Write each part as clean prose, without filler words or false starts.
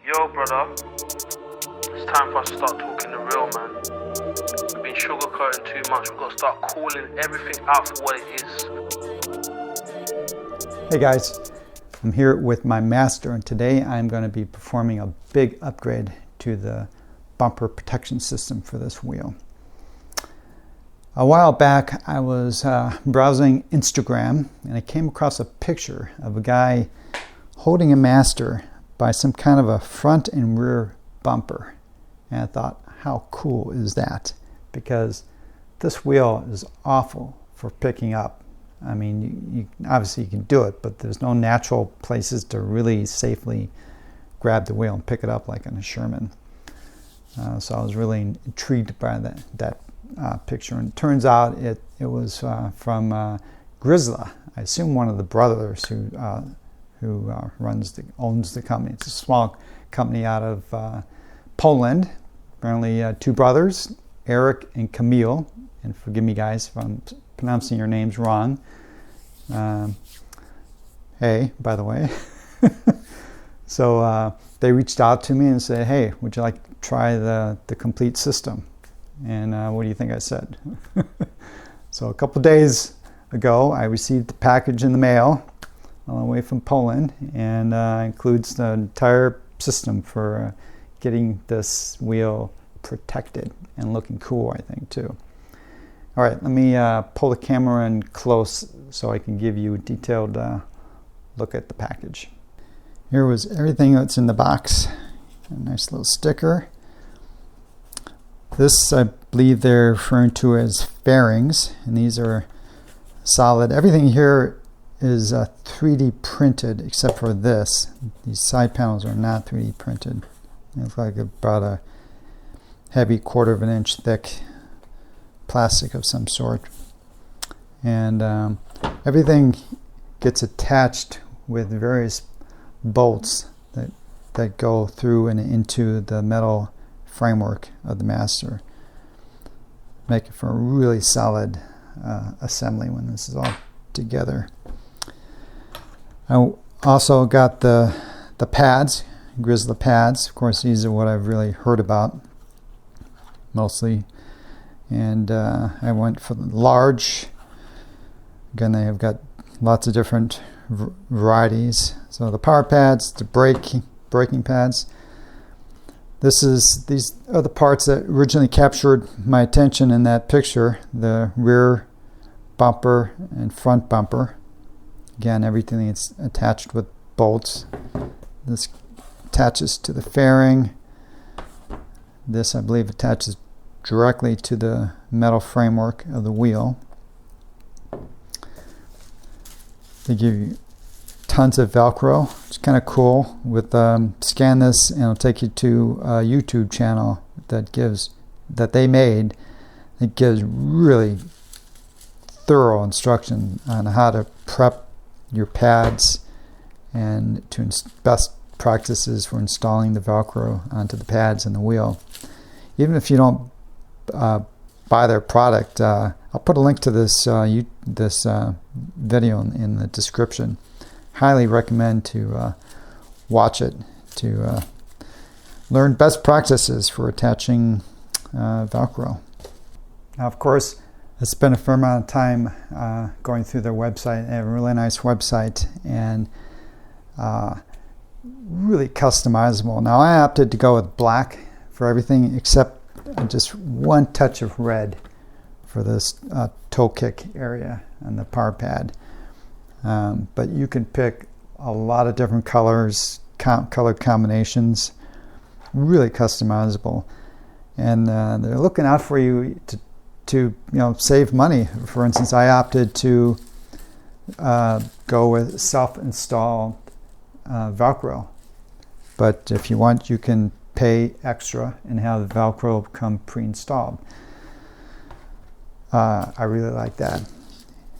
Yo, brother, it's time for us to start talking the real, man. We've been sugarcoating too much. We've got to start calling everything out for what it is. Hey guys, I'm here with my master, and today I'm going to be performing a big upgrade to the bumper protection system for this wheel. A while back I was browsing Instagram and I came across a picture of a guy holding a master by some kind of a front and rear bumper, and I thought, how cool is that? Because this wheel is awful for picking up. I mean, you obviously you can do it, but there's no natural places to really safely grab the wheel and pick it up like on a Sherman. So I was really intrigued by that picture, and it turns out it was from Grizzla. I assume one of the brothers who owns the company. It's a small company out of Poland. Apparently, two brothers, Eric and Camille. And forgive me, guys, if I'm pronouncing your names wrong. Hey, by the way. So they reached out to me and said, "Hey, would you like to try the complete system?" And what do you think I said? So a couple days ago, I received the package in the mail all the way from Poland, and includes the entire system for getting this wheel protected and looking cool, I think, too. All right, let me pull the camera in close so I can give you a detailed look at the package. Here was everything that's in the box. A nice little sticker. This, I believe they're referring to as fairings, and these are solid. Everything here is 3D printed except for this. These side panels are not 3D printed. They look like about a heavy 1/4 of an inch thick plastic of some sort. And everything gets attached with various bolts that go through and into the metal framework of the master. Make it for a really solid assembly when this is all together. I also got the pads, Grizzla Pads. Of course, these are what I've really heard about mostly. And I went for the large. Again, they have got lots of different varieties. So the power pads, the braking pads. These are the parts that originally captured my attention in that picture. The rear bumper and front bumper. Again, everything is attached with bolts. This attaches to the fairing. This, I believe, attaches directly to the metal framework of the wheel. They give you tons of Velcro. It's kind of cool. Scan this and it'll take you to a YouTube channel that they made. It gives really thorough instruction on how to prep your pads and best practices for installing the Velcro onto the pads and the wheel. Even if you don't buy their product, I'll put a link to this video in the description. Highly recommend to watch it to learn best practices for attaching Velcro. Now, of course, I spent a fair amount of time going through their website. They have a really nice website and really customizable. Now, I opted to go with black for everything except just one touch of red for this toe kick area and the power pad. But you can pick a lot of different colors, color combinations, really customizable. And they're looking out for you to save money. For instance, I opted to go with self-installed Velcro. But if you want, you can pay extra and have the Velcro come pre-installed. I really like that.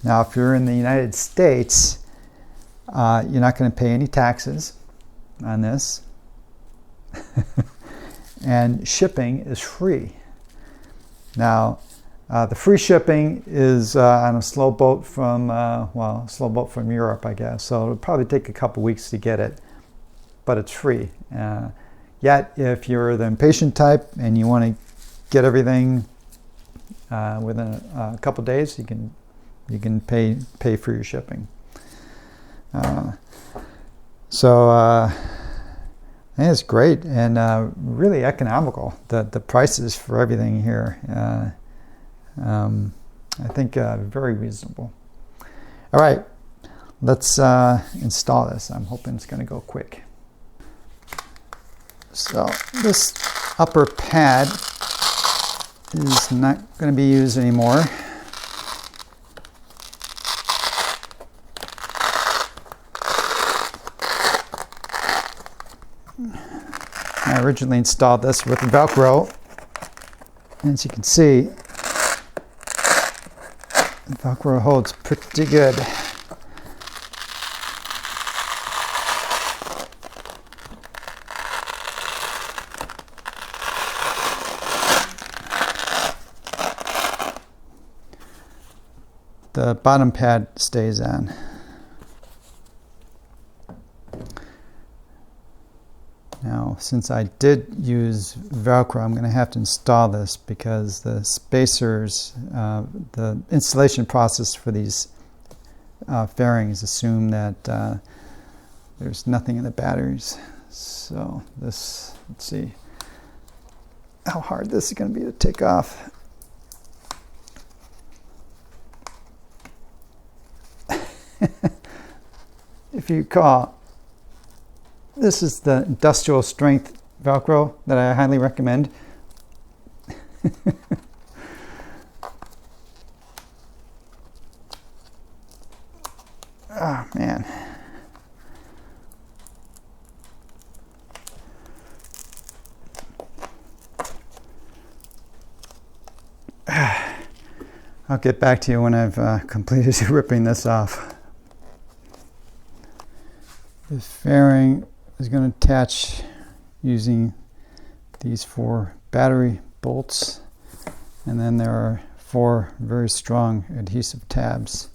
Now, if you're in the United States, you're not going to pay any taxes on this. And shipping is free. Now, the free shipping is on a slow boat from Europe, I guess. So it'll probably take a couple weeks to get it, but it's free. Yet, if you're the impatient type and you want to get everything within a couple days, you can pay for your shipping. So it's great and really economical. The prices for everything here, I think, very reasonable. All right, let's install this. I'm hoping it's going to go quick. So this upper pad is not going to be used anymore. I originally installed this with Velcro. As you can see, the Velcro holds pretty good. The bottom pad stays on. Now, since I did use Velcro, I'm going to have to install this because the spacers, the installation process for these fairings assume that there's nothing in the batteries. So this, let's see how hard this is going to be to take off. If you recall, this is the industrial strength Velcro that I highly recommend. Oh man. I'll get back to you when I've completed ripping this off. The fairing is going to attach using these 4 battery bolts, and then there are 4 very strong adhesive tabs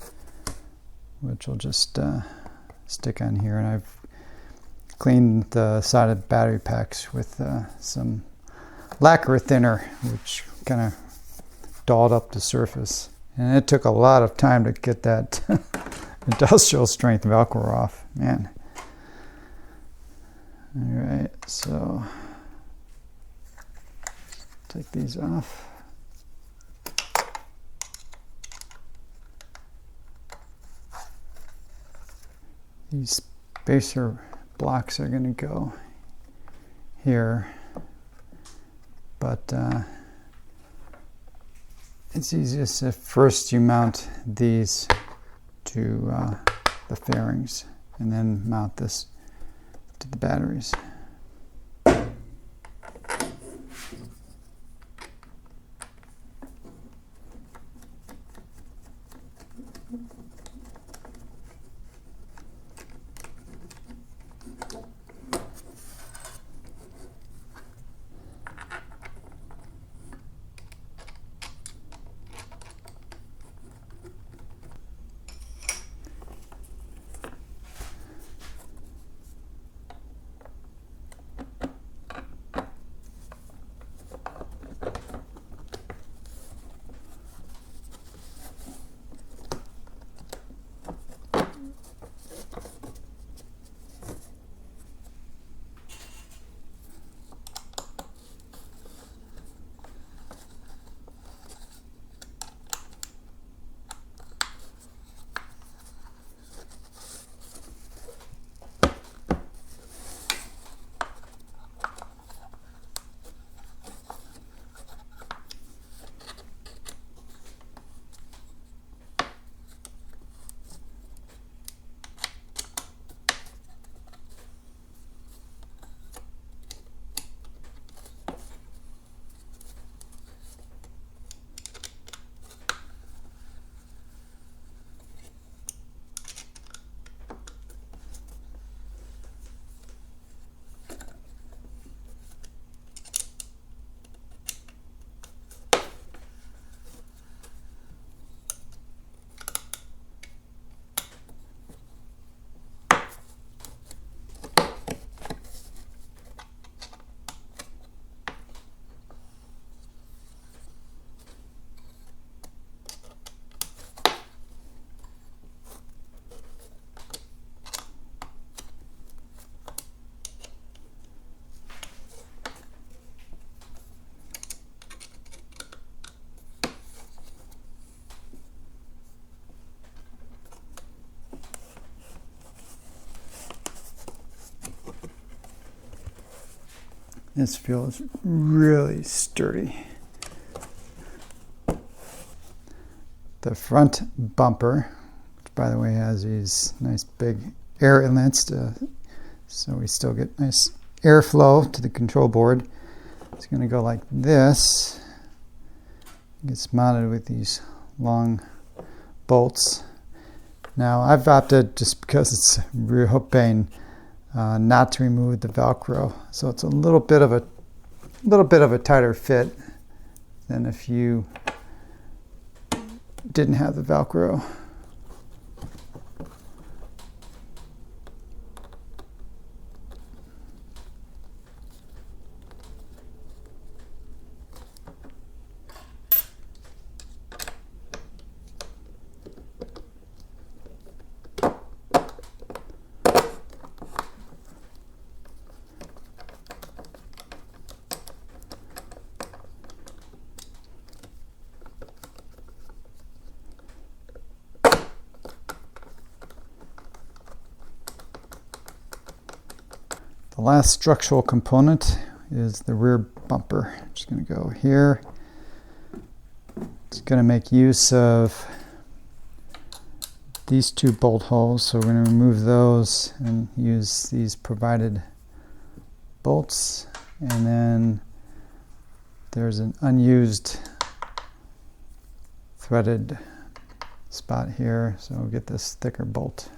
which will just stick on here, and I've cleaned the side of the battery packs with some lacquer thinner which kind of dulled up the surface, and it took a lot of time to get that industrial strength Velcro off, man. Alright, so take these off. These spacer blocks are going to go here, but it's easiest if first you mount these to the fairings and then mount this to the batteries. This feels really sturdy. The front bumper, which by the way has these nice big air inlets so we still get nice airflow to the control board. It's going to go like this. It gets mounted with these long bolts. Now I've opted, just because it's a real pain, not to remove the Velcro, so it's a little bit of a tighter fit than if you didn't have the Velcro. The last structural component is the rear bumper. I'm just going to go here. It's going to make use of these two bolt holes, so we're going to remove those and use these provided bolts. And then there's an unused threaded spot here, so we'll get this thicker bolt.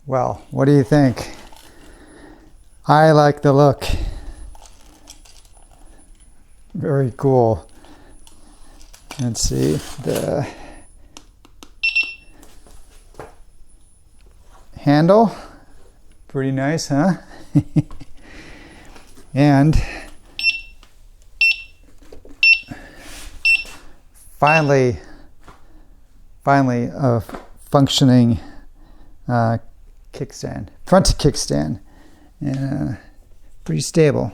Well, what do you think? I like the look. Very cool. Let's see, the handle, pretty nice, huh? And finally a functioning kickstand, front kickstand, and pretty stable.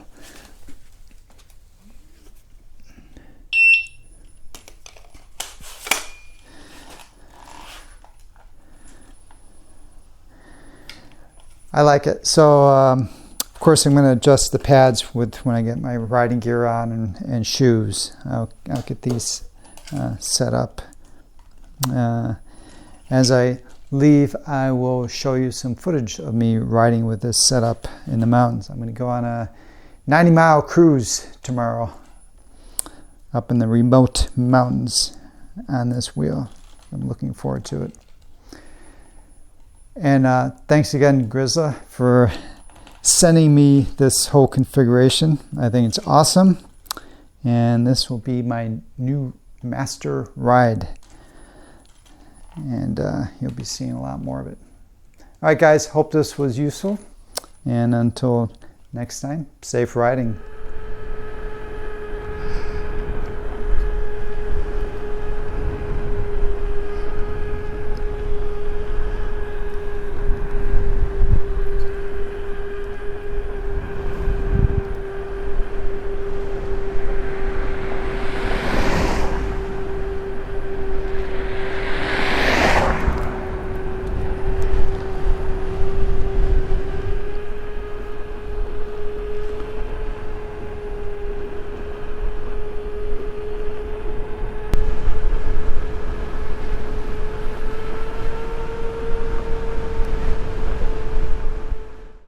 I like it. So of course I'm going to adjust the pads with when I get my riding gear on and shoes. I'll get these set up. As I leave, I will show you some footage of me riding with this setup in the mountains. I'm going to go on a 90-mile cruise tomorrow up in the remote mountains on this wheel. I'm looking forward to it. And thanks again, Grizzla, for sending me this whole configuration. I think it's awesome. And this will be my new master ride. And you'll be seeing a lot more of it. All right, guys, hope this was useful. And until next time, safe riding.